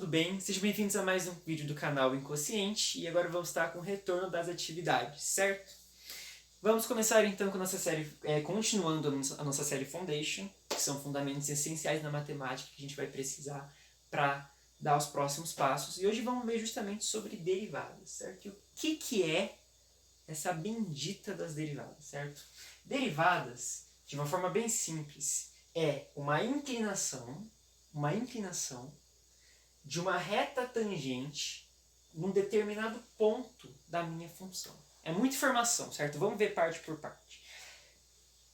bem? Sejam bem-vindos a mais um vídeo do canal Inconsciente e agora vamos estar com o retorno das atividades, certo? Vamos começar então com a nossa série, continuando a nossa série Foundation, que são fundamentos essenciais na matemática que a gente vai precisar para dar os próximos passos. E hoje vamos ver justamente sobre derivadas, certo? E o que é essa bendita das derivadas, certo? Derivadas, de uma forma bem simples, é uma inclinação de uma reta tangente num determinado ponto da minha função. É muita informação, certo? Vamos ver parte por parte.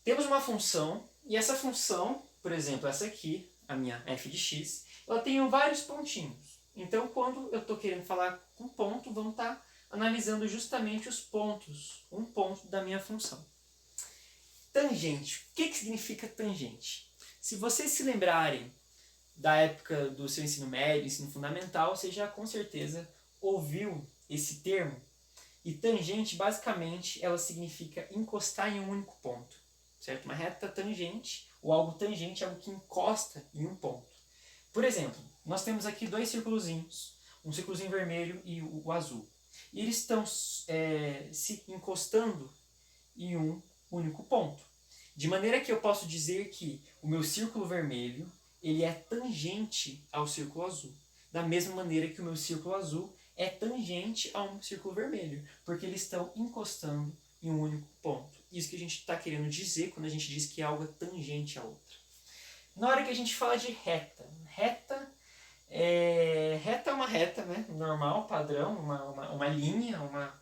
Temos uma função, e essa função, por exemplo, essa aqui, a minha f de x, ela tem vários pontinhos. Então, quando eu estou querendo falar com ponto, vamos estar analisando justamente os pontos, um ponto da minha função. Tangente. O que significa tangente? Se vocês se lembrarem da época do seu ensino médio, ensino fundamental, você já com certeza ouviu esse termo. E tangente, basicamente, ela significa encostar em um único ponto, certo? Uma reta tangente, ou algo tangente, algo que encosta em um ponto. Por exemplo, nós temos aqui dois círculozinhos, um círculozinho vermelho e o azul. E eles estão se encostando em um único ponto. De maneira que eu posso dizer que o meu círculo vermelho ele é tangente ao círculo azul. Da mesma maneira que o meu círculo azul é tangente a um círculo vermelho, porque eles estão encostando em um único ponto. Isso que a gente está querendo dizer quando a gente diz que algo é tangente a outra. Na hora que a gente fala de reta, reta é uma reta, né? Normal, padrão, uma linha, uma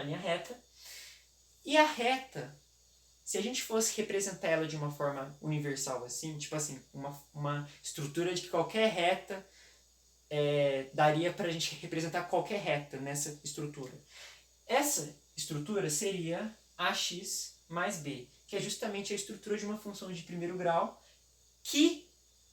linha reta. E a reta, se a gente fosse representar ela de uma forma universal assim, tipo assim, uma estrutura de que qualquer reta daria para a gente representar qualquer reta nessa estrutura. Essa estrutura seria ax mais b, que é justamente a estrutura de uma função de primeiro grau que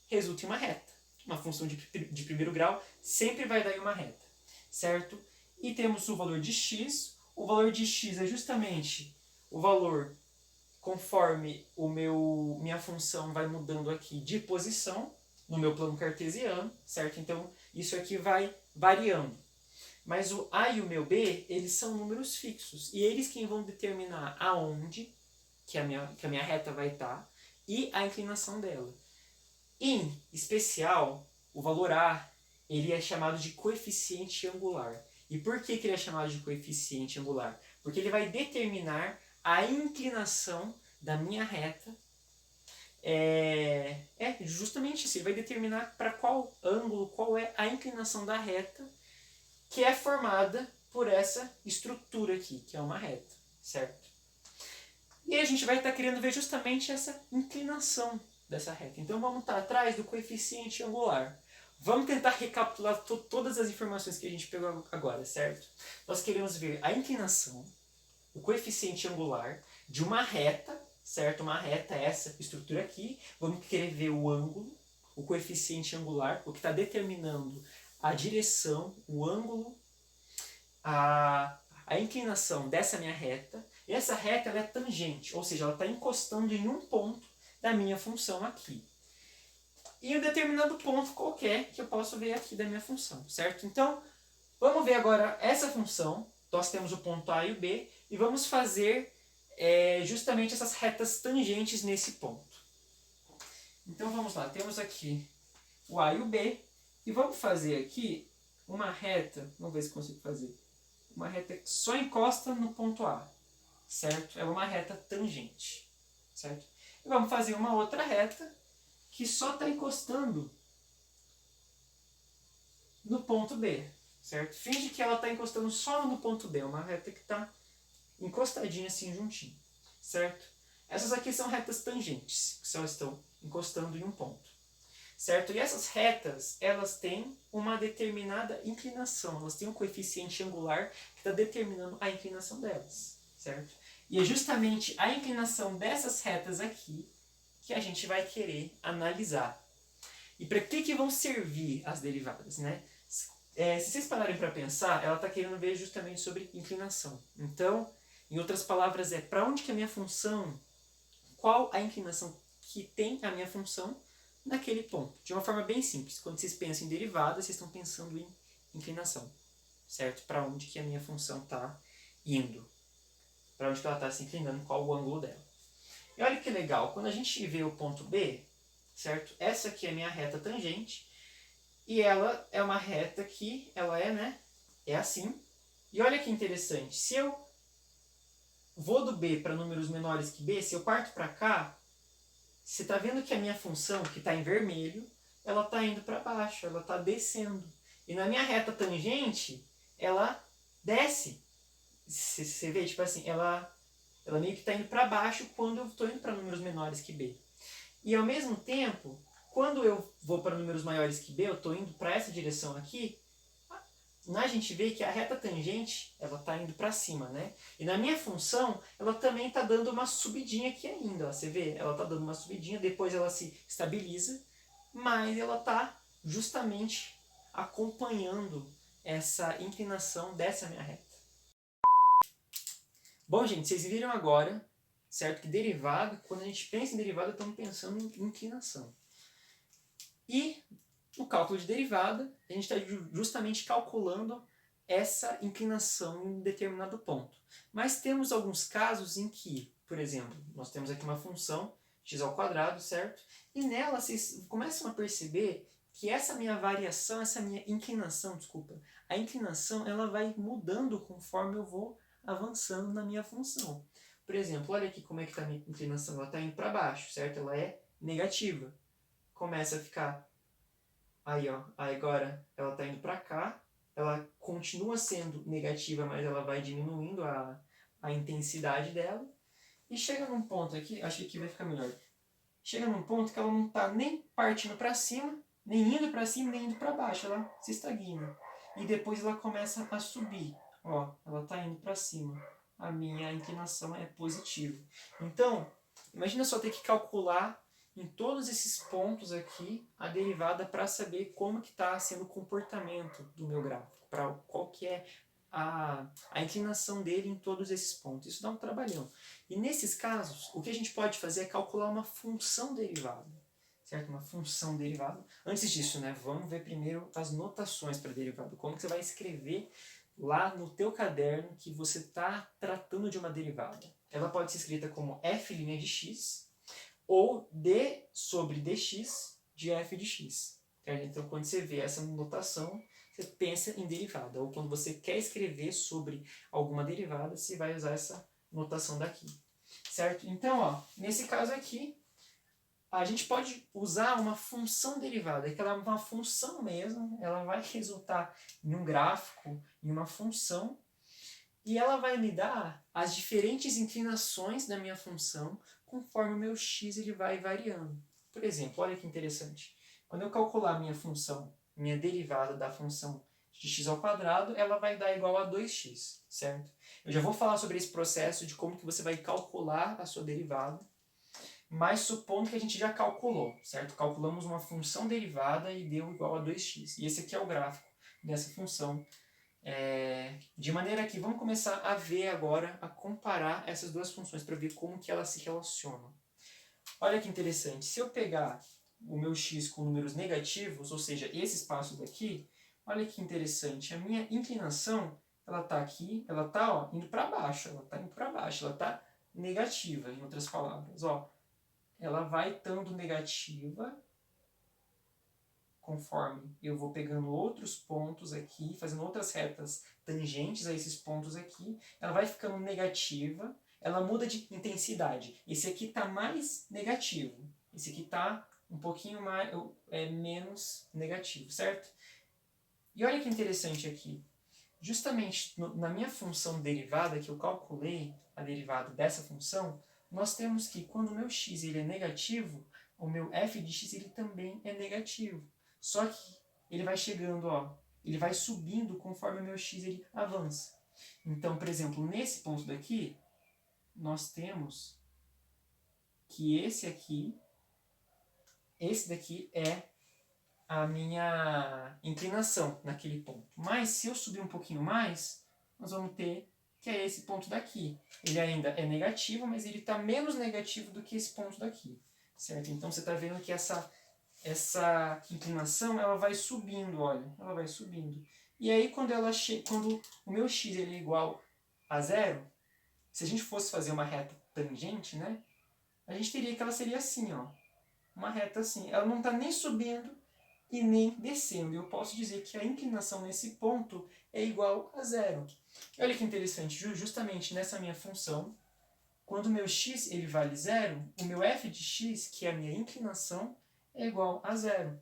resulta em uma reta. Uma função de primeiro grau sempre vai dar em uma reta, certo? E temos o valor de x. O valor de x é justamente o valor conforme minha função vai mudando aqui de posição no meu plano cartesiano, certo? Então, isso aqui vai variando. Mas o a e o meu b, eles são números fixos. E eles quem vão determinar aonde que a minha reta vai estar e a inclinação dela. Em especial, o valor a, ele é chamado de coeficiente angular. E por que ele é chamado de coeficiente angular? Porque ele vai determinar a inclinação da minha reta. Justamente isso, ele vai determinar para qual ângulo, qual é a inclinação da reta que é formada por essa estrutura aqui, que é uma reta, certo? E a gente vai estar querendo ver justamente essa inclinação dessa reta. Então vamos estar atrás do coeficiente angular. Vamos tentar recapitular todas as informações que a gente pegou agora, certo? Nós queremos ver a inclinação, o coeficiente angular de uma reta, certo? Uma reta é essa estrutura aqui. Vamos querer ver o ângulo, o coeficiente angular, o que está determinando a direção, o ângulo, a inclinação dessa minha reta. E essa reta ela é tangente, ou seja, ela está encostando em um ponto da minha função aqui. E um determinado ponto qualquer que eu posso ver aqui da minha função, certo? Então, vamos ver agora essa função. Nós temos o ponto A e o B e vamos fazer justamente essas retas tangentes nesse ponto. Então vamos lá, temos aqui o A e o B e vamos fazer aqui uma reta, vamos ver se consigo fazer, uma reta que só encosta no ponto A, certo? É uma reta tangente, certo? E vamos fazer uma outra reta que só está encostando no ponto B, certo? Finge que ela está encostando só no ponto B, uma reta que está encostadinha assim juntinho, certo? Essas aqui são retas tangentes, que só estão encostando em um ponto, certo? E essas retas, elas têm uma determinada inclinação, elas têm um coeficiente angular que está determinando a inclinação delas, certo? E é justamente a inclinação dessas retas aqui que a gente vai querer analisar. E para que vão servir as derivadas, né? Se vocês pararem para pensar, ela está querendo ver justamente sobre inclinação. Então, em outras palavras, para onde que a minha função, qual a inclinação que tem a minha função naquele ponto. De uma forma bem simples. Quando vocês pensam em derivada, vocês estão pensando em inclinação. Certo? Para onde que a minha função está indo. Para onde que ela está se inclinando, qual o ângulo dela. E olha que legal, quando a gente vê o ponto B, certo? Essa aqui é a minha reta tangente. E ela é uma reta que ela é, né? É assim. E olha que interessante. Se eu vou do B para números menores que B, se eu parto para cá, você está vendo que a minha função, que está em vermelho, ela está indo para baixo, ela está descendo. E na minha reta tangente, ela desce. Você vê, tipo assim, ela meio que está indo para baixo quando eu estou indo para números menores que B. E ao mesmo tempo, quando eu vou para números maiores que B, eu estou indo para essa direção aqui, a gente vê que a reta tangente ela está indo para cima, né? E na minha função, ela também está dando uma subidinha aqui ainda. Ó. Você vê? Ela está dando uma subidinha, depois ela se estabiliza, mas ela está justamente acompanhando essa inclinação dessa minha reta. Bom, gente, vocês viram agora, certo? Que derivada, quando a gente pensa em derivada, estamos pensando em inclinação. E no cálculo de derivada, a gente está justamente calculando essa inclinação em um determinado ponto. Mas temos alguns casos em que, por exemplo, nós temos aqui uma função x ao quadrado, certo? E nela vocês começam a perceber que essa minha variação, essa minha inclinação, desculpa, a inclinação ela vai mudando conforme eu vou avançando na minha função. Por exemplo, olha aqui como é que está a minha inclinação, ela está indo para baixo, certo? Ela é negativa. Começa a ficar aí, ó, aí agora ela está indo para cá, ela continua sendo negativa, mas ela vai diminuindo a intensidade dela. E chega num ponto aqui, acho que aqui vai ficar melhor. Chega num ponto que ela não está nem partindo para cima, nem indo para cima, nem indo para baixo. Ela se estagna. E depois ela começa a subir. Ó, ela está indo para cima. A minha inclinação é positiva. Então, imagina só ter que calcular em todos esses pontos aqui a derivada para saber como que está sendo o comportamento do meu gráfico, para qual que é a inclinação dele em todos esses pontos. Isso dá um trabalhão. E nesses casos, o que a gente pode fazer é calcular uma função derivada. Certo? Uma função derivada. Antes disso, né, vamos ver primeiro as notações para derivada. Como que você vai escrever lá no teu caderno que você está tratando de uma derivada. Ela pode ser escrita como f' de x ou d sobre dx de f de x. Então, quando você vê essa notação, você pensa em derivada. Ou quando você quer escrever sobre alguma derivada, você vai usar essa notação daqui. Certo? Então, ó, nesse caso aqui, a gente pode usar uma função derivada, que ela é uma função mesmo, ela vai resultar em um gráfico, em uma função, e ela vai me dar as diferentes inclinações da minha função conforme o meu x ele vai variando. Por exemplo, olha que interessante. Quando eu calcular minha função, minha derivada da função de x ao quadrado, ela vai dar igual a 2x, certo? Eu já vou falar sobre esse processo de como que você vai calcular a sua derivada, mas supondo que a gente já calculou, certo? Calculamos uma função derivada e deu igual a 2x. E esse aqui é o gráfico dessa função. De maneira que vamos começar a ver agora, a comparar essas duas funções para ver como que elas se relacionam. Olha que interessante, se eu pegar o meu x com números negativos, ou seja, esse espaço daqui, olha que interessante, a minha inclinação, ela está aqui, ela está indo para baixo, ela está negativa, em outras palavras. Ó, ela vai estando negativa conforme eu vou pegando outros pontos aqui, fazendo outras retas tangentes a esses pontos aqui, ela vai ficando negativa, ela muda de intensidade. Esse aqui está mais negativo, esse aqui está um pouquinho mais, menos negativo, certo? E olha que interessante aqui, justamente na minha função derivada, que eu calculei a derivada dessa função, nós temos que quando o meu x ele é negativo, o meu f de x ele também é negativo. Só que ele vai chegando, ó, ele vai subindo conforme o meu x ele avança. Então, por exemplo, nesse ponto daqui, nós temos que esse daqui é a minha inclinação naquele ponto. Mas se eu subir um pouquinho mais, nós vamos ter que é esse ponto daqui. Ele ainda é negativo, mas ele está menos negativo do que esse ponto daqui. Certo? Então você está vendo que essa essa inclinação ela vai subindo, olha, ela vai subindo. E aí quando o meu x ele é igual a zero, se a gente fosse fazer uma reta tangente, né, a gente teria que ela seria assim, ó, uma reta assim. Ela não está nem subindo e nem descendo. Eu posso dizer que a inclinação nesse ponto é igual a zero. Olha que interessante, justamente nessa minha função, quando o meu x ele vale zero, o meu f de x, que é a minha inclinação, é igual a zero.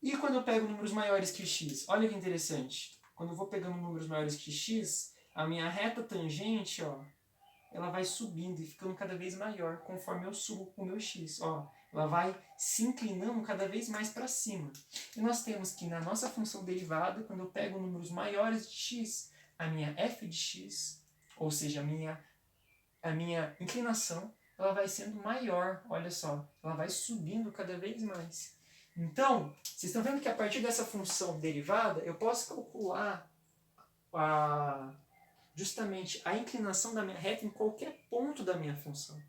E quando eu pego números maiores que x, olha que interessante. Quando eu vou pegando números maiores que x, a minha reta tangente, ó, ela vai subindo e ficando cada vez maior conforme eu subo com o meu x. Ó, ela vai se inclinando cada vez mais para cima. E nós temos que na nossa função derivada, quando eu pego números maiores de x, a minha f de x, ou seja, a minha inclinação, ela vai sendo maior. Olha só, ela vai subindo cada vez mais. Então, vocês estão vendo que a partir dessa função derivada, eu posso calcular justamente a inclinação da minha reta em qualquer ponto da minha função.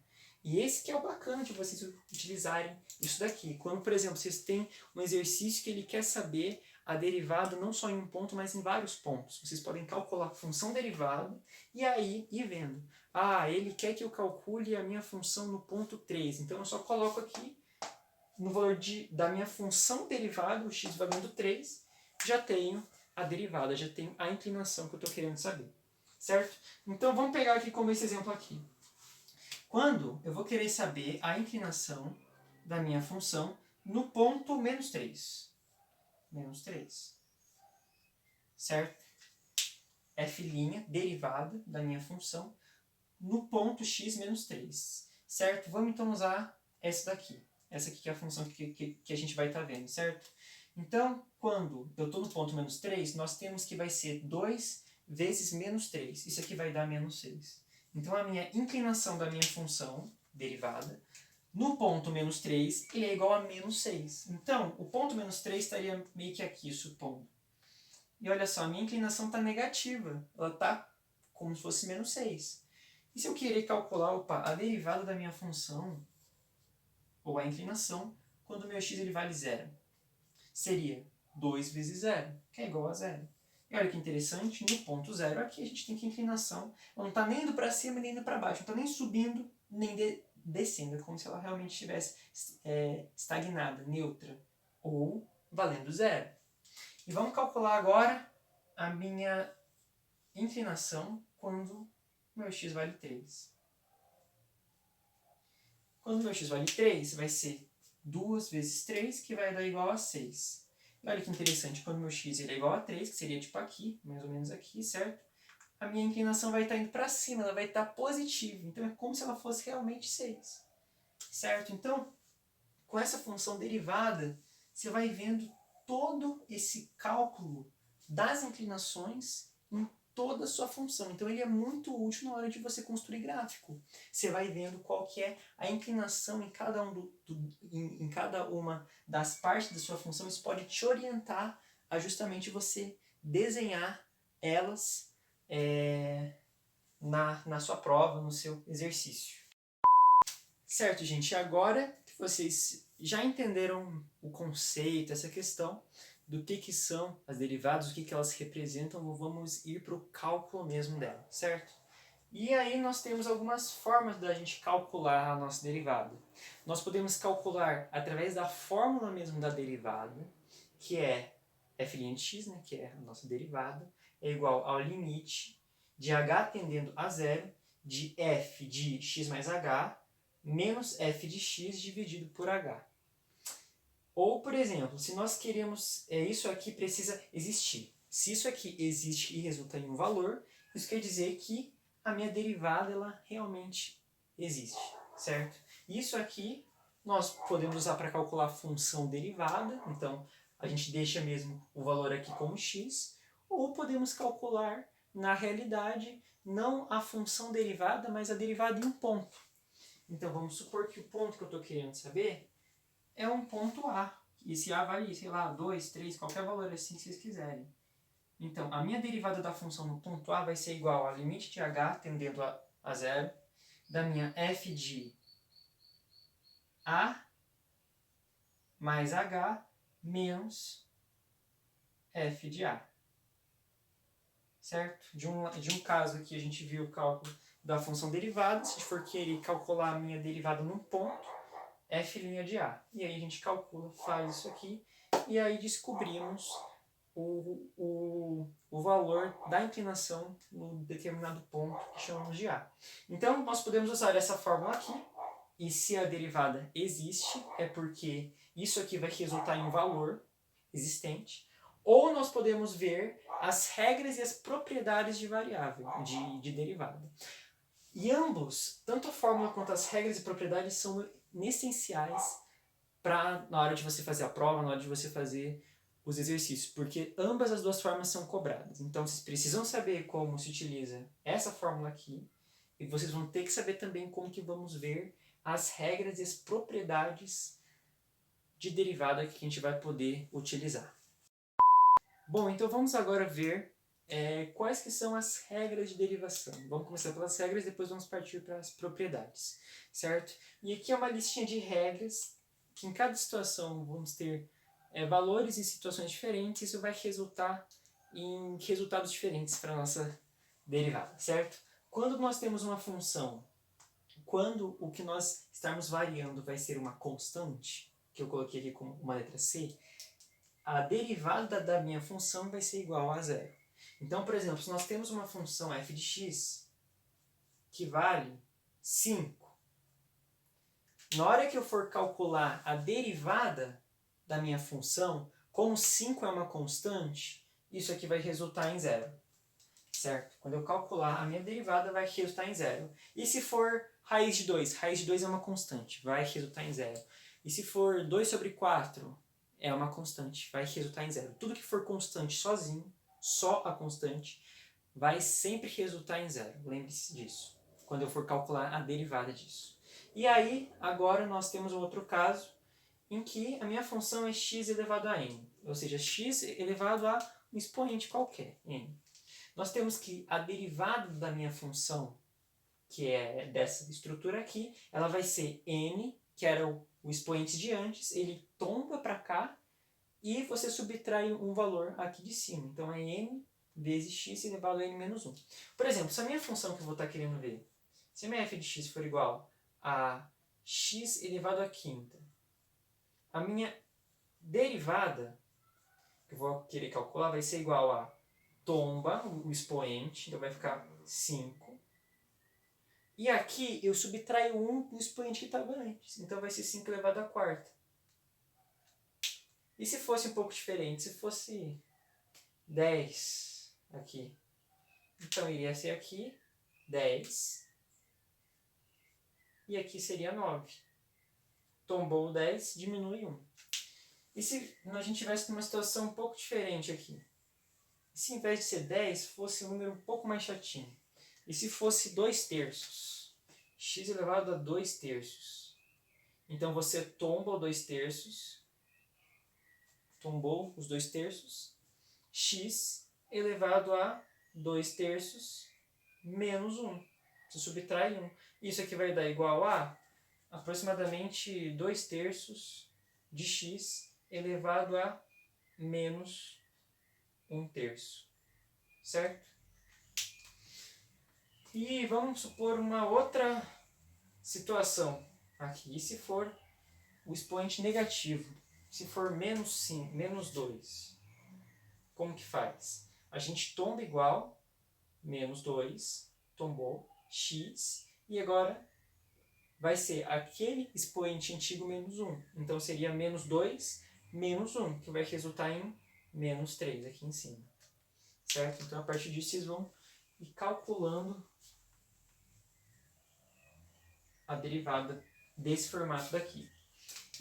E esse que é o bacana de vocês utilizarem isso daqui. Quando, por exemplo, vocês têm um exercício que ele quer saber a derivada não só em um ponto, mas em vários pontos. Vocês podem calcular a função derivada e aí ir vendo. Ah, ele quer que eu calcule a minha função no ponto 3. Então eu só coloco aqui no valor da minha função derivada, o x valendo 3, já tenho a derivada, já tenho a inclinação que eu estou querendo saber. Certo? Então vamos pegar aqui como esse exemplo aqui. Quando eu vou querer saber a inclinação da minha função no ponto menos 3. Menos 3. Certo? F' derivada da minha função no ponto x menos 3. Certo? Vamos então usar essa daqui. Essa aqui que é a função que a gente vai estar vendo, certo? Então, quando eu estou no ponto menos 3, nós temos que vai ser 2 vezes menos 3. Isso aqui vai dar menos 6. Então, a minha inclinação da minha função derivada no ponto menos 3 ele é igual a menos 6. Então, o ponto menos 3 estaria meio que aqui, supondo. E olha só, a minha inclinação está negativa. Ela está como se fosse menos 6. E se eu querer calcular a derivada da minha função, ou a inclinação, quando o meu x ele vale zero? Seria 2 vezes zero, que é igual a zero. E olha que interessante, no ponto zero aqui a gente tem que a inclinação ela não está nem indo para cima nem indo para baixo, não está nem subindo nem descendo, é como se ela realmente estivesse estagnada, neutra, ou valendo zero. E vamos calcular agora a minha inclinação quando meu x vale 3. Quando meu x vale 3, vai ser 2 vezes 3, que vai dar igual a 6. E olha que interessante, quando meu x ele é igual a 3, que seria tipo aqui, mais ou menos aqui, certo? A minha inclinação vai estar indo para cima, ela vai estar positiva. Então é como se ela fosse realmente 6. Certo? Então, com essa função derivada, você vai vendo todo esse cálculo das inclinações em toda a sua função. Então ele é muito útil na hora de você construir gráfico. Você vai vendo qual que é a inclinação em cada, em cada uma das partes da sua função. Isso pode te orientar a justamente você desenhar elas na sua prova, no seu exercício. Certo, gente? Agora que vocês já entenderam o conceito, essa questão do que são as derivadas, o que elas representam, vamos ir para o cálculo mesmo dela, certo? E aí nós temos algumas formas da gente calcular a nossa derivada. Nós podemos calcular através da fórmula mesmo da derivada, que é f' de x, né, que é a nossa derivada, é igual ao limite de h tendendo a zero de f de x mais h menos f de x dividido por h. Ou, por exemplo, se nós queremos, isso aqui precisa existir. Se isso aqui existe e resulta em um valor, isso quer dizer que a minha derivada ela realmente existe, certo? Isso aqui nós podemos usar para calcular a função derivada, então a gente deixa mesmo o valor aqui como x, ou podemos calcular, na realidade, não a função derivada, mas a derivada em um ponto. Então vamos supor que o ponto que eu estou querendo saber é um ponto A. E esse A vale, sei lá, 2, 3, qualquer valor assim que vocês quiserem. Então, a minha derivada da função no ponto A vai ser igual ao limite de h tendendo a zero, da minha f de A mais h menos f de a. Certo? De um caso aqui a gente viu o cálculo da função derivada. Se a gente for querer calcular a minha derivada num ponto, f' de a. E aí a gente calcula, faz isso aqui, e aí descobrimos o valor da inclinação no determinado ponto que chamamos de a. Então, nós podemos usar essa fórmula aqui, e se a derivada existe, é porque isso aqui vai resultar em um valor existente, ou nós podemos ver as regras e as propriedades de variável, de derivada. E ambos, tanto a fórmula quanto as regras e propriedades, são essenciais para na hora de você fazer a prova, na hora de você fazer os exercícios, porque ambas as duas formas são cobradas. Então, vocês precisam saber como se utiliza essa fórmula aqui, e vocês vão ter que saber também como que vamos ver as regras e as propriedades de derivada que a gente vai poder utilizar. Bom, então vamos agora ver quais que são as regras de derivação. Vamos começar pelas regras, depois vamos partir para as propriedades, certo? E aqui é uma listinha de regras, que em cada situação vamos ter valores em situações diferentes, isso vai resultar em resultados diferentes para a nossa derivada, certo? Quando nós temos uma função, quando o que nós estamos variando vai ser uma constante, que eu coloquei aqui como uma letra C, a derivada da minha função vai ser igual a zero. Então, por exemplo, se nós temos uma função f de x que vale 5, na hora que eu for calcular a derivada da minha função, como 5 é uma constante, isso aqui vai resultar em zero. Certo? Quando eu calcular a minha derivada, vai resultar em zero. E se for raiz de 2? Raiz de 2 é uma constante, vai resultar em zero. E se for 2 sobre 4, é uma constante, vai resultar em zero. Tudo que for constante sozinho, só a constante, vai sempre resultar em zero. Lembre-se disso, quando eu for calcular a derivada disso. E aí, agora nós temos outro caso, em que a minha função é x elevado a n. Ou seja, x elevado a um expoente qualquer, n. Nós temos que a derivada da minha função, que é dessa estrutura aqui, ela vai ser n, que era o expoente de antes, ele tomba para cá, e você subtrai um valor aqui de cima. Então é n vezes x elevado a n menos 1. Por exemplo, se a minha função que eu vou estar querendo ver, se a minha f de x for igual a x elevado a quinta, a minha derivada, que eu vou querer calcular, vai ser igual a tomba, o expoente, então vai ficar 5. E aqui eu subtraio 1 do expoente que estava antes, então vai ser 5 elevado a quarta. E se fosse um pouco diferente, se fosse 10 aqui, então iria ser aqui 10, e aqui seria 9. Tombou o 10, diminui 1. E se a gente tivesse numa situação um pouco diferente aqui? E se em vez de ser 10, fosse um número um pouco mais chatinho? E se fosse 2 terços? X elevado a 2 terços. Então você tomba o 2 terços, tombou os 2 terços, x elevado a 2 terços menos 1. Você subtrai 1. Isso aqui vai dar igual a aproximadamente 2 terços de x elevado a menos 1 terço. Certo? E vamos supor uma outra situação aqui. E se for o expoente negativo? Se for menos 5, menos 2, como que faz? A gente tomba igual, menos 2, tombou, x, e agora vai ser aquele expoente antigo menos 1. Então seria menos 2, menos 1, que vai resultar em menos 3 aqui em cima. Certo? Então a partir disso vocês vão ir calculando a derivada desse formato daqui.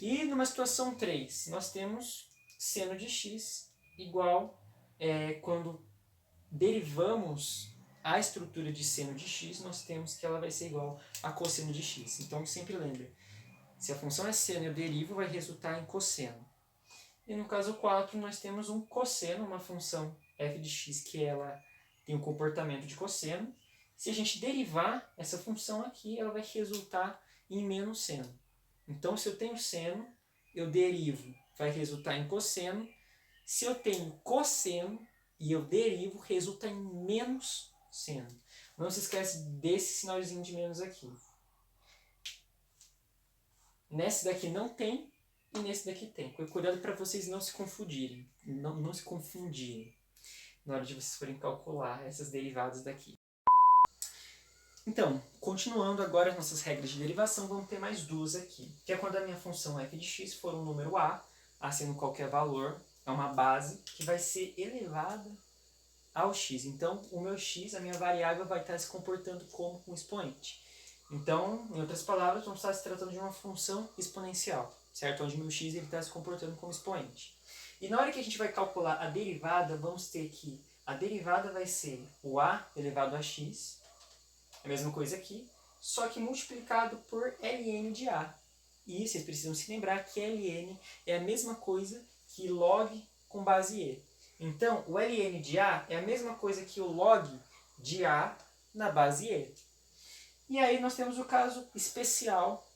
E numa situação 3, nós temos seno de x igual, quando derivamos a estrutura de seno de x, nós temos que ela vai ser igual a cosseno de x. Então sempre lembre, se a função é seno e eu derivo, vai resultar em cosseno. E no caso 4, nós temos um cosseno, uma função f de x que ela tem um comportamento de cosseno. Se a gente derivar essa função aqui, ela vai resultar em menos seno. Então, se eu tenho seno, eu derivo, vai resultar em cosseno. Se eu tenho cosseno e eu derivo, resulta em menos seno. Não se esquece desse sinalzinho de menos aqui. Nesse daqui não tem e nesse daqui tem. Cuidado para vocês não se confundirem. Não se confundirem na hora de vocês forem calcular essas derivadas daqui. Então, continuando agora as nossas regras de derivação, vamos ter mais duas aqui. Que é quando a minha função f de x for um número a sendo qualquer valor, é uma base que vai ser elevada ao x. Então, o meu x, a minha variável, vai estar se comportando como um expoente. Então, em outras palavras, vamos estar se tratando de uma função exponencial, certo? Onde o meu x está se comportando como expoente. E na hora que a gente vai calcular a derivada, vamos ter que a derivada vai ser o a elevado a x, a mesma coisa aqui, só que multiplicado por ln de a. E vocês precisam se lembrar que ln é a mesma coisa que log com base e. Então, o ln de a é a mesma coisa que o log de a na base e. E aí nós temos o caso especial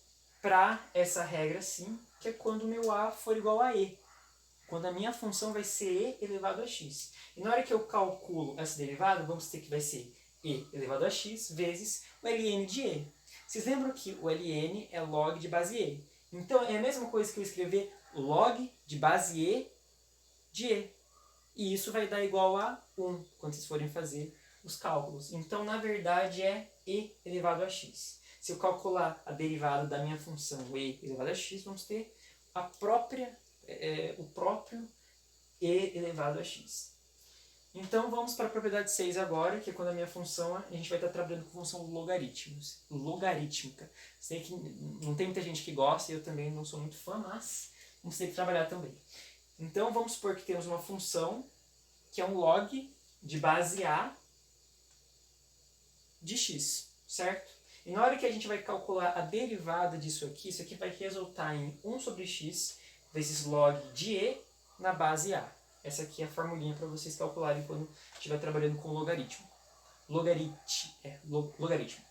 para essa regra sim, que é quando o meu a for igual a e. Quando a minha função vai ser e elevado a x. E na hora que eu calculo essa derivada, vamos ter que vai ser e elevado a x vezes o ln de e. Vocês lembram que o ln é log de base e. Então é a mesma coisa que eu escrever log de base e de e. E isso vai dar igual a 1 quando vocês forem fazer os cálculos. Então, na verdade, é e elevado a x. Se eu calcular a derivada da minha função e elevado a x, vamos ter o próprio e elevado a x. Então, vamos para a propriedade 6 agora, que é quando a minha função, a gente vai estar trabalhando com função logarítmica. Sei que não tem muita gente que gosta, eu também não sou muito fã, mas vamos ter que trabalhar também. Então, vamos supor que temos uma função que é um log de base a de x, certo? E na hora que a gente vai calcular a derivada disso aqui, isso aqui vai resultar em 1 sobre x vezes log de e na base a. Essa aqui é a formulinha para vocês calcularem quando estiver trabalhando com logaritmo. Logaritmo.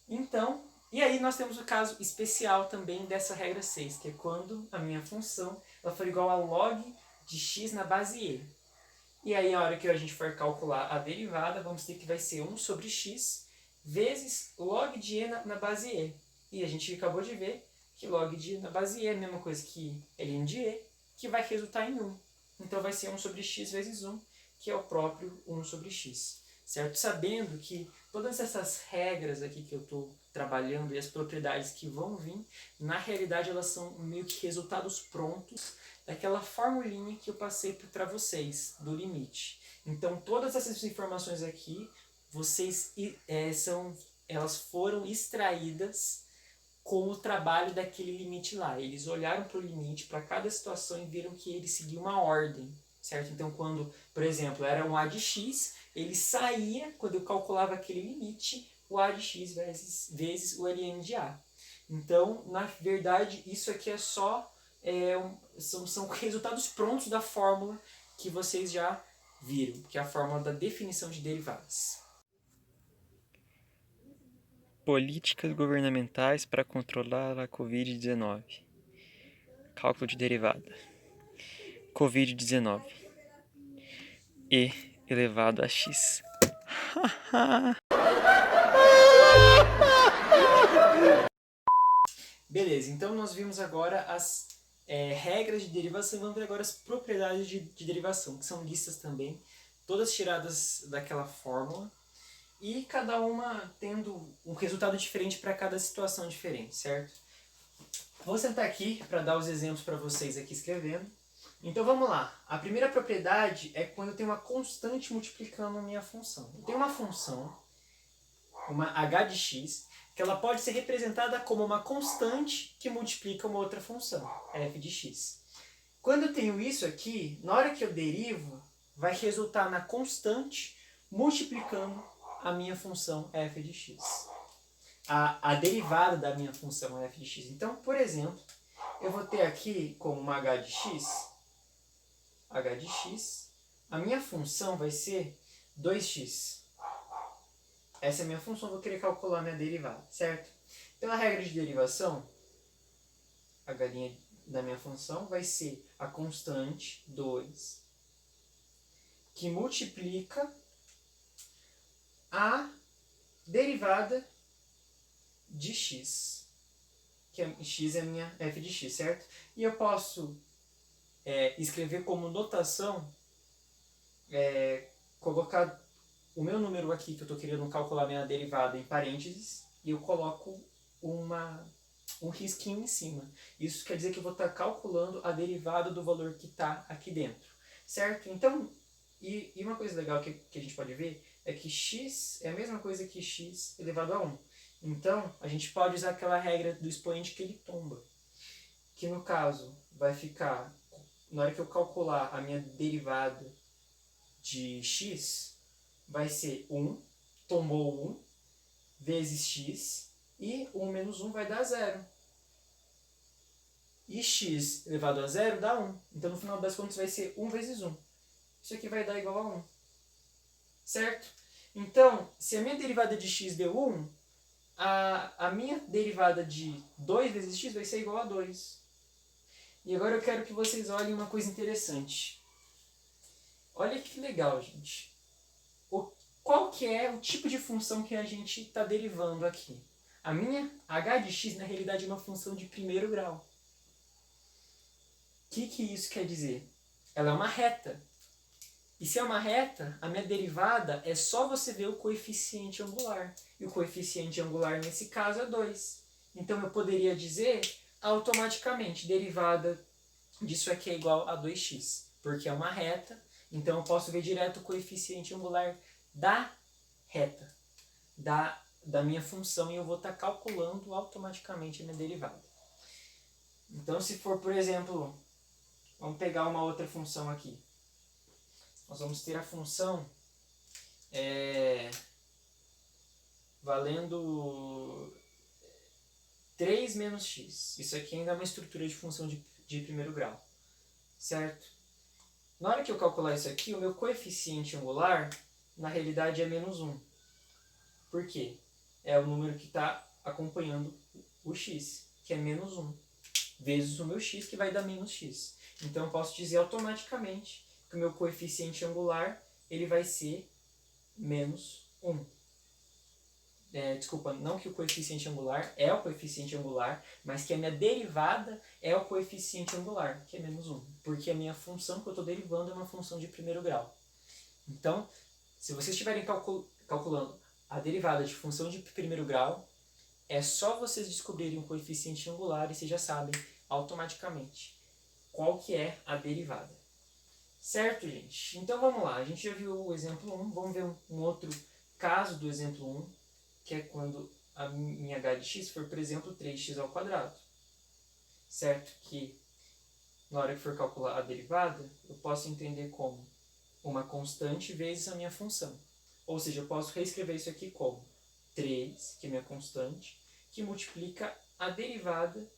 Então, e aí nós temos o caso especial também dessa regra 6, que é quando a minha função ela for igual a log de x na base e. E aí, a hora que a gente for calcular a derivada, vamos ter que vai ser 1 sobre x vezes log de e na base e. E a gente acabou de ver que log de e na base e é a mesma coisa que ln de e, que vai resultar em 1. Então, vai ser 1 sobre x vezes 1, que é o próprio 1 sobre x. Certo? Sabendo que todas essas regras aqui que eu estou trabalhando e as propriedades que vão vir, na realidade, elas são meio que resultados prontos daquela formulinha que eu passei para vocês, do limite. Então, todas essas informações aqui, elas foram extraídas com o trabalho daquele limite lá. Eles olharam para o limite, para cada situação, e viram que ele seguia uma ordem, certo? Então, quando, por exemplo, era um a de x, ele saía, quando eu calculava aquele limite, o a de x vezes o ln de a. Então, na verdade, isso aqui é só... são resultados prontos da fórmula que vocês já viram, que é a fórmula da definição de derivadas. Políticas governamentais para controlar a Covid-19. Cálculo de derivada. Covid-19. E elevado a x. Beleza, então nós vimos agora as regras de derivação e vamos ver agora as propriedades de derivação, que são listas também, todas tiradas daquela fórmula e cada uma tendo um resultado diferente para cada situação diferente, certo? Vou sentar aqui para dar os exemplos para vocês aqui escrevendo. Então vamos lá. A primeira propriedade é quando eu tenho uma constante multiplicando a minha função. Eu tenho uma função, uma h de x, que ela pode ser representada como uma constante que multiplica uma outra função, f de x. Quando eu tenho isso aqui, na hora que eu derivo, vai resultar na constante multiplicando a minha função f de x. A derivada da minha função f de x. Então, por exemplo, eu vou ter aqui como uma h de x, a minha função vai ser 2x. Essa é a minha função, vou querer calcular a minha derivada, certo? Pela regra de derivação, a galinha da minha função vai ser a constante 2, que multiplica a derivada de x, que x é a minha f de x, certo? E eu posso escrever como notação, colocar o meu número aqui, que eu estou querendo calcular minha derivada, em parênteses, e eu coloco um risquinho em cima. Isso quer dizer que eu vou estar calculando a derivada do valor que está aqui dentro, certo? Então, e uma coisa legal que a gente pode ver é que x é a mesma coisa que x elevado a 1. Então, a gente pode usar aquela regra do expoente que ele tomba, que no caso vai ficar, na hora que eu calcular a minha derivada de x, vai ser 1, tombou 1, vezes x, e 1 menos 1 vai dar 0. E x elevado a 0 dá 1. Então, no final das contas, vai ser 1 vezes 1. Isso aqui vai dar igual a 1. Certo? Então, se a minha derivada de x deu 1, a minha derivada de 2 vezes x vai ser igual a 2. E agora eu quero que vocês olhem uma coisa interessante. Olha que legal, gente. Qual que é o tipo de função que a gente está derivando aqui? A minha h de x, na realidade, é uma função de primeiro grau. O que isso quer dizer? Ela é uma reta. E se é uma reta, a minha derivada é só você ver o coeficiente angular. E o coeficiente angular, nesse caso, é 2. Então, eu poderia dizer, automaticamente, derivada disso aqui é igual a 2x. Porque é uma reta, então eu posso ver direto o coeficiente angular da reta, da minha função, e eu vou estar calculando automaticamente a minha derivada. Então, se for, por exemplo, vamos pegar uma outra função aqui. Nós vamos ter a função valendo 3 menos x. Isso aqui ainda é uma estrutura de função de primeiro grau, certo? Na hora que eu calcular isso aqui, o meu coeficiente angular, na realidade, é menos 1. Por quê? É o número que está acompanhando o x, que é menos 1, vezes o meu x, que vai dar menos x. Então, eu posso dizer automaticamente que o meu coeficiente angular ele vai ser menos 1. Desculpa, não que o coeficiente angular é o coeficiente angular, mas que a minha derivada é o coeficiente angular, que é menos 1. Porque a minha função que eu estou derivando é uma função de primeiro grau. Então, se vocês estiverem calculando a derivada de função de primeiro grau, é só vocês descobrirem o coeficiente angular e vocês já sabem automaticamente qual que é a derivada. Certo, gente? Então vamos lá, a gente já viu o exemplo 1, vamos ver um outro caso do exemplo 1, que é quando a minha h de x for, por exemplo, 3x ao quadrado. Certo? Que na hora que for calcular a derivada, eu posso entender como uma constante vezes a minha função. Ou seja, eu posso reescrever isso aqui como 3, que é minha constante, que multiplica a derivada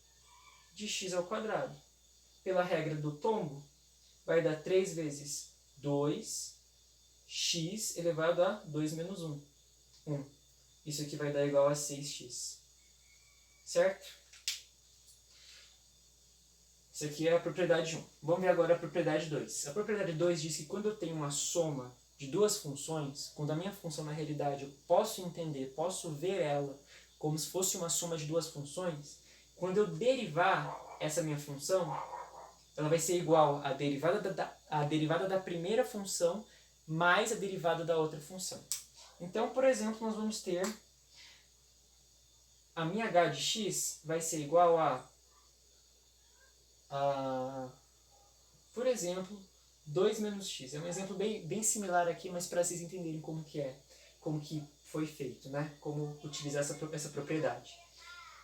de x ao quadrado. Pela regra do tombo, vai dar 3 vezes 2x elevado a 2 menos 1. 1. Isso aqui vai dar igual a 6x. Certo? Isso aqui é a propriedade 1. Vamos ver agora a propriedade 2. A propriedade 2 diz que quando eu tenho uma soma de duas funções, quando a minha função na realidade eu posso entender, posso ver ela como se fosse uma soma de duas funções, quando eu derivar essa minha função, ela vai ser igual à derivada da primeira função mais a derivada da outra função. Então, por exemplo, nós vamos ter a minha h de x vai ser igual por exemplo, 2 menos x. É um exemplo bem similar aqui, mas para vocês entenderem como que foi feito, né? Como utilizar essa propriedade.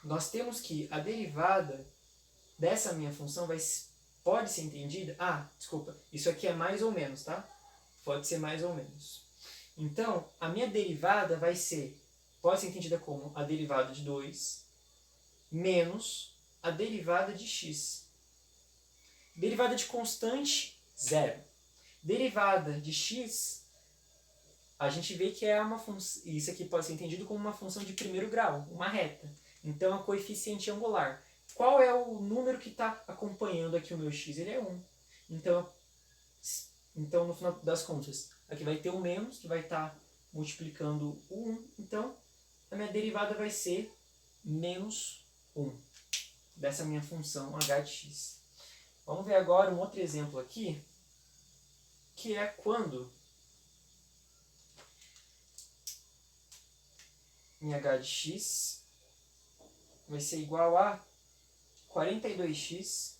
Nós temos que a derivada dessa minha função pode ser entendida... desculpa, isso aqui é mais ou menos, tá? Pode ser mais ou menos. Então, a minha derivada pode ser entendida como a derivada de 2 menos a derivada de x. Derivada de constante, 0. Derivada de x, a gente vê que é uma função... Isso aqui pode ser entendido como uma função de primeiro grau, uma reta. Então, é o coeficiente angular. qual é o número que está acompanhando aqui o meu x? Ele é 1. Então, no final das contas, aqui vai ter o menos, que vai estar multiplicando o 1. Então, a minha derivada vai ser menos 1 dessa minha função h de x. Vamos ver agora um outro exemplo aqui, que é quando minha h de x vai ser igual a 42x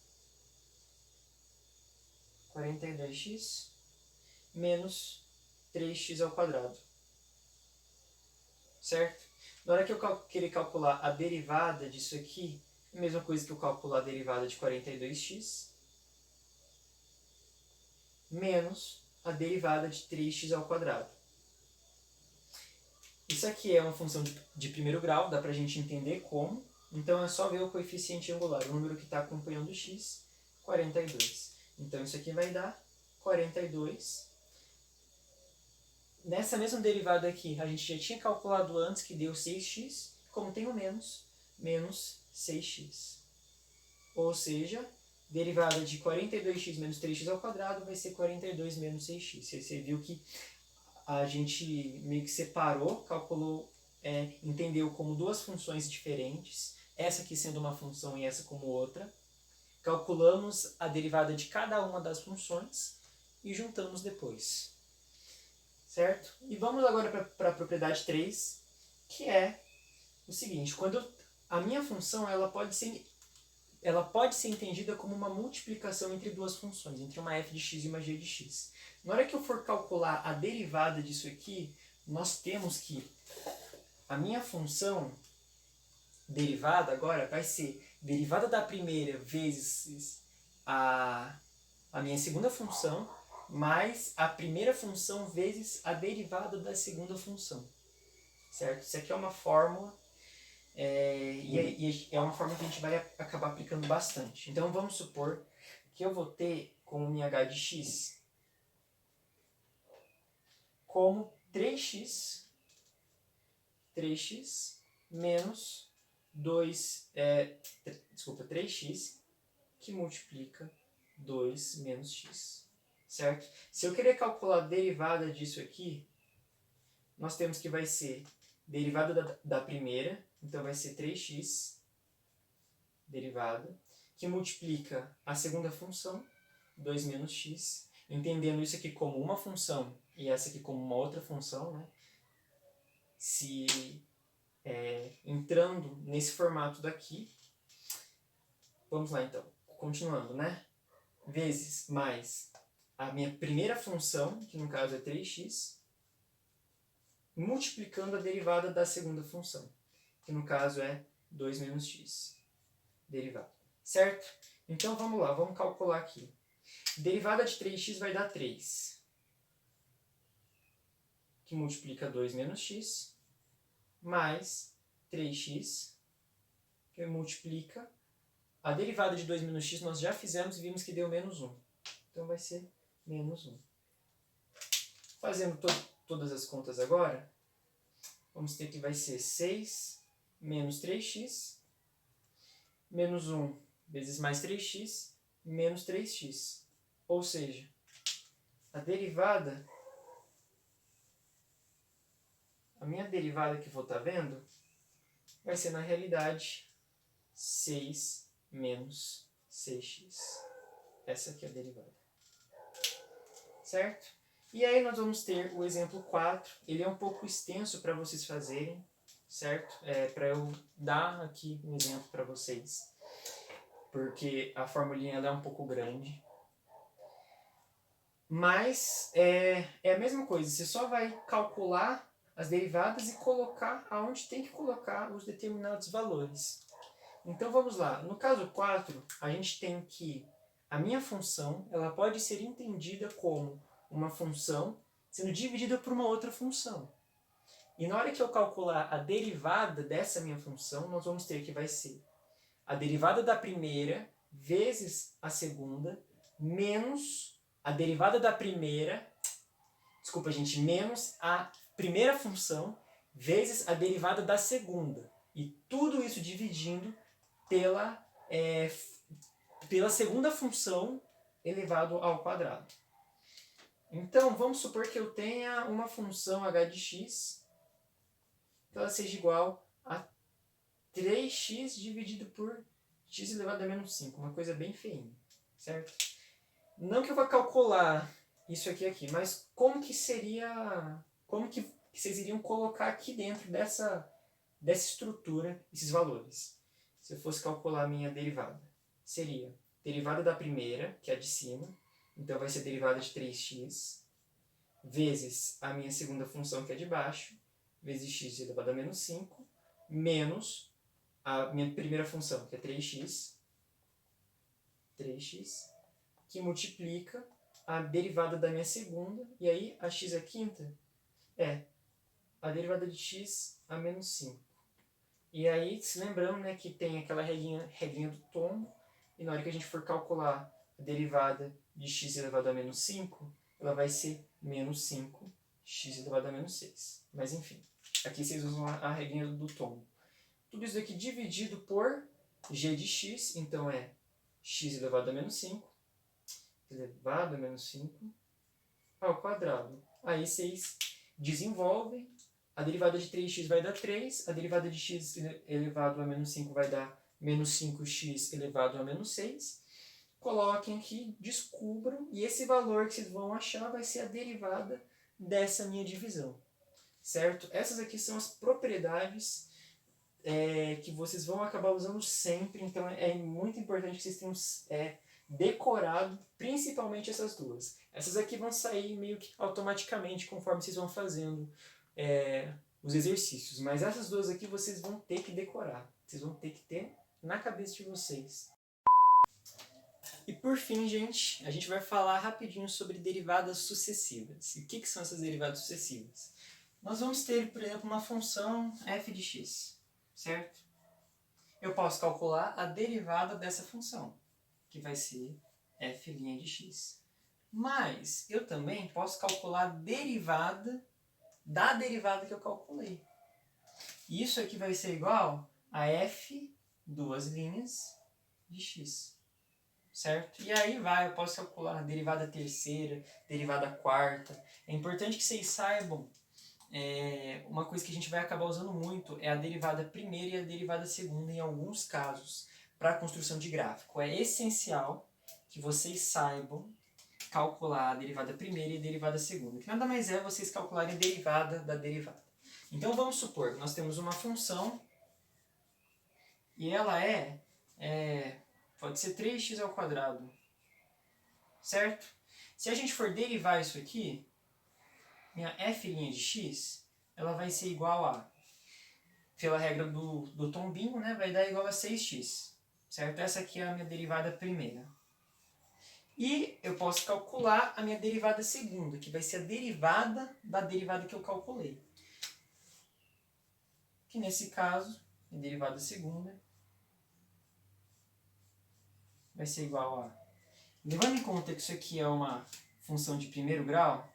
menos 3x ao quadrado. Certo? Na hora que eu querer calcular a derivada disso aqui, é a mesma coisa que eu calcular a derivada de 42x menos a derivada de 3x ao quadrado. Isso aqui é uma função de primeiro grau, dá pra gente entender como. Então é só ver o coeficiente angular, o número que está acompanhando o x, 42. Então isso aqui vai dar 42. Nessa mesma derivada aqui, a gente já tinha calculado antes que deu 6x, como tem o menos 6x. Ou seja, derivada de 42x menos 3x ao quadrado vai ser 42 menos 6x. Você viu que a gente meio que separou, calculou, entendeu como duas funções diferentes, essa aqui sendo uma função e essa como outra. Calculamos a derivada de cada uma das funções e juntamos depois. Certo? E vamos agora para a propriedade 3, que é o seguinte: quando a minha função ela pode ser entendida como uma multiplicação entre duas funções, entre uma f de x e uma g de x. Na hora que eu for calcular a derivada disso aqui, nós temos que a minha função derivada agora vai ser derivada da primeira vezes a minha segunda função, mais a primeira função vezes a derivada da segunda função. Certo? Isso aqui é uma fórmula, e é uma fórmula que a gente vai acabar aplicando bastante. Então vamos supor que eu vou ter como minha h de x como 3x menos 3x que multiplica 2 menos x. Certo? Se eu querer calcular a derivada disso aqui, nós temos que vai ser derivada da primeira, então vai ser 3x derivada, que multiplica a segunda função, 2 menos x, entendendo isso aqui como uma função e essa aqui como uma outra função, né? Entrando nesse formato daqui, vamos lá então, continuando, né? Vezes mais a minha primeira função, que no caso é 3x, multiplicando a derivada da segunda função, que no caso é 2 menos x, derivada. Certo? Então vamos lá, vamos calcular aqui. Derivada de 3x vai dar 3, que multiplica 2 menos x, mais 3x, que multiplica a derivada de 2 menos x, nós já fizemos e vimos que deu menos 1. Então vai ser menos 1. Fazendo todas as contas agora, vamos ter que vai ser 6 menos 3x, menos 1 vezes mais 3x, menos 3x. Ou seja, a minha derivada que eu vou estar vendo, vai ser na realidade 6 menos 6x. Essa aqui é a derivada. Certo? E aí nós vamos ter o exemplo 4. Ele é um pouco extenso para vocês fazerem, certo? Para eu dar aqui um exemplo para vocês, porque a formulinha ela é um pouco grande. Mas é a mesma coisa, você só vai calcular as derivadas e colocar aonde tem que colocar os determinados valores. Então vamos lá, no caso 4, a gente tem que a minha função ela pode ser entendida como uma função sendo dividida por uma outra função. E na hora que eu calcular a derivada dessa minha função, nós vamos ter que vai ser a derivada da primeira vezes a segunda, menos a derivada da primeira, menos a primeira função vezes a derivada da segunda. E tudo isso dividindo pela pela segunda função elevado ao quadrado. Então, vamos supor que eu tenha uma função h de x, que ela seja igual a 3x dividido por x elevado a menos 5, uma coisa bem feinha, certo? Não que eu vá calcular isso aqui, mas como que seria, como que vocês iriam colocar aqui dentro dessa estrutura esses valores? Se eu fosse calcular a minha derivada, seria derivada da primeira, que é a de cima, então vai ser derivada de 3x, vezes a minha segunda função, que é de baixo, vezes x elevado a menos 5, menos a minha primeira função, que é 3x, que multiplica a derivada da minha segunda, e aí a x é quinta, é a derivada de x a menos 5. E aí, se lembrando, né, que tem aquela regrinha do tombo, e na hora que a gente for calcular a derivada de x elevado a menos 5, ela vai ser menos 5, x elevado a menos 6. Mas enfim, aqui vocês usam a regrinha do tombo. Tudo isso aqui dividido por g de x, então é x elevado a menos 5, elevado a menos 5, ao quadrado. Aí vocês desenvolvem, a derivada de 3x vai dar 3, a derivada de x elevado a menos 5 vai dar menos 5x elevado a menos 6. Coloquem aqui, descubram, e esse valor que vocês vão achar vai ser a derivada dessa minha divisão, certo? Essas aqui são as propriedades que vocês vão acabar usando sempre, então é muito importante que vocês tenham decorado principalmente essas duas. Essas aqui vão sair meio que automaticamente conforme vocês vão fazendo os exercícios, mas essas duas aqui vocês vão ter que decorar, vocês vão ter que ter na cabeça de vocês. E por fim, gente, a gente vai falar rapidinho sobre derivadas sucessivas. E o que são essas derivadas sucessivas? Nós vamos ter, por exemplo, uma função f de x, certo? Eu posso calcular a derivada dessa função, que vai ser f' de x. Mas eu também posso calcular a derivada da derivada que eu calculei. E isso aqui vai ser igual a f duas linhas de x. Certo? E aí eu posso calcular a derivada terceira, derivada quarta. É importante que vocês saibam, uma coisa que a gente vai acabar usando muito é a derivada primeira e a derivada segunda em alguns casos, para a construção de gráfico. É essencial que vocês saibam calcular a derivada primeira e a derivada segunda, que nada mais é vocês calcularem a derivada da derivada. Então vamos supor que nós temos uma função e ela pode ser 3x ao quadrado, certo? Se a gente for derivar isso aqui, minha f' de x, ela vai ser igual a, pela regra do tombinho, né, vai dar igual a 6x, certo? Essa aqui é a minha derivada primeira. E eu posso calcular a minha derivada segunda, que vai ser a derivada da derivada que eu calculei. Que nesse caso, a derivada segunda vai ser igual a... Levando em conta que isso aqui é uma função de primeiro grau,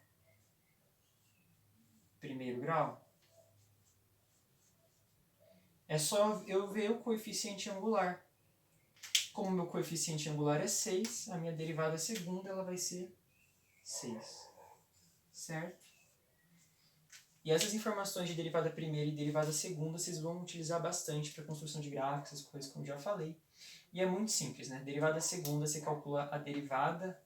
é só eu ver o coeficiente angular. Como o meu coeficiente angular é 6, a minha derivada segunda ela vai ser 6. Certo? E essas informações de derivada primeira e derivada segunda vocês vão utilizar bastante para construção de gráficos, essas coisas como já falei. E é muito simples, né? Derivada segunda você calcula a derivada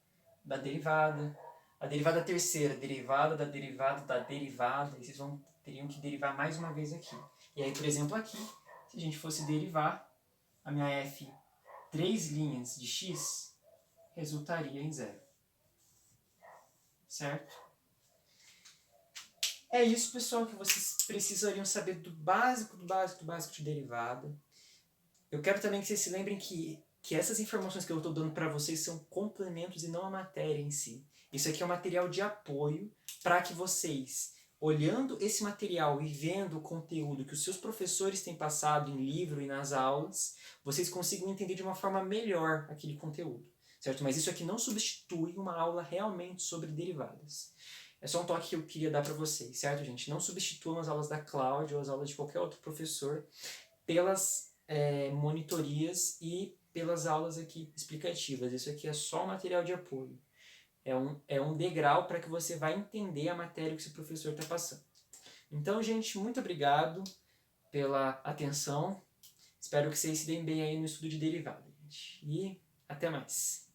da derivada, a derivada terceira, derivada da derivada da derivada, e vocês teriam que derivar mais uma vez aqui. E aí, por exemplo, aqui, se a gente fosse derivar a minha f 3 linhas de x, resultaria em 0. Certo? É isso, pessoal, que vocês precisariam saber do básico de derivada. Eu quero também que vocês se lembrem que essas informações que eu estou dando para vocês são complementos e não a matéria em si. Isso aqui é um material de apoio para que vocês, olhando esse material e vendo o conteúdo que os seus professores têm passado em livro e nas aulas, vocês consigam entender de uma forma melhor aquele conteúdo, certo? Mas isso aqui não substitui uma aula realmente sobre derivadas. É só um toque que eu queria dar para vocês, certo, gente? Não substituam as aulas da Cláudia ou as aulas de qualquer outro professor pelas monitorias e pelas aulas aqui explicativas. Isso aqui é só material de apoio. É um degrau para que você vai entender a matéria que o seu professor está passando. Então, gente, muito obrigado pela atenção. Espero que vocês se deem bem aí no estudo de derivada, gente. E até mais.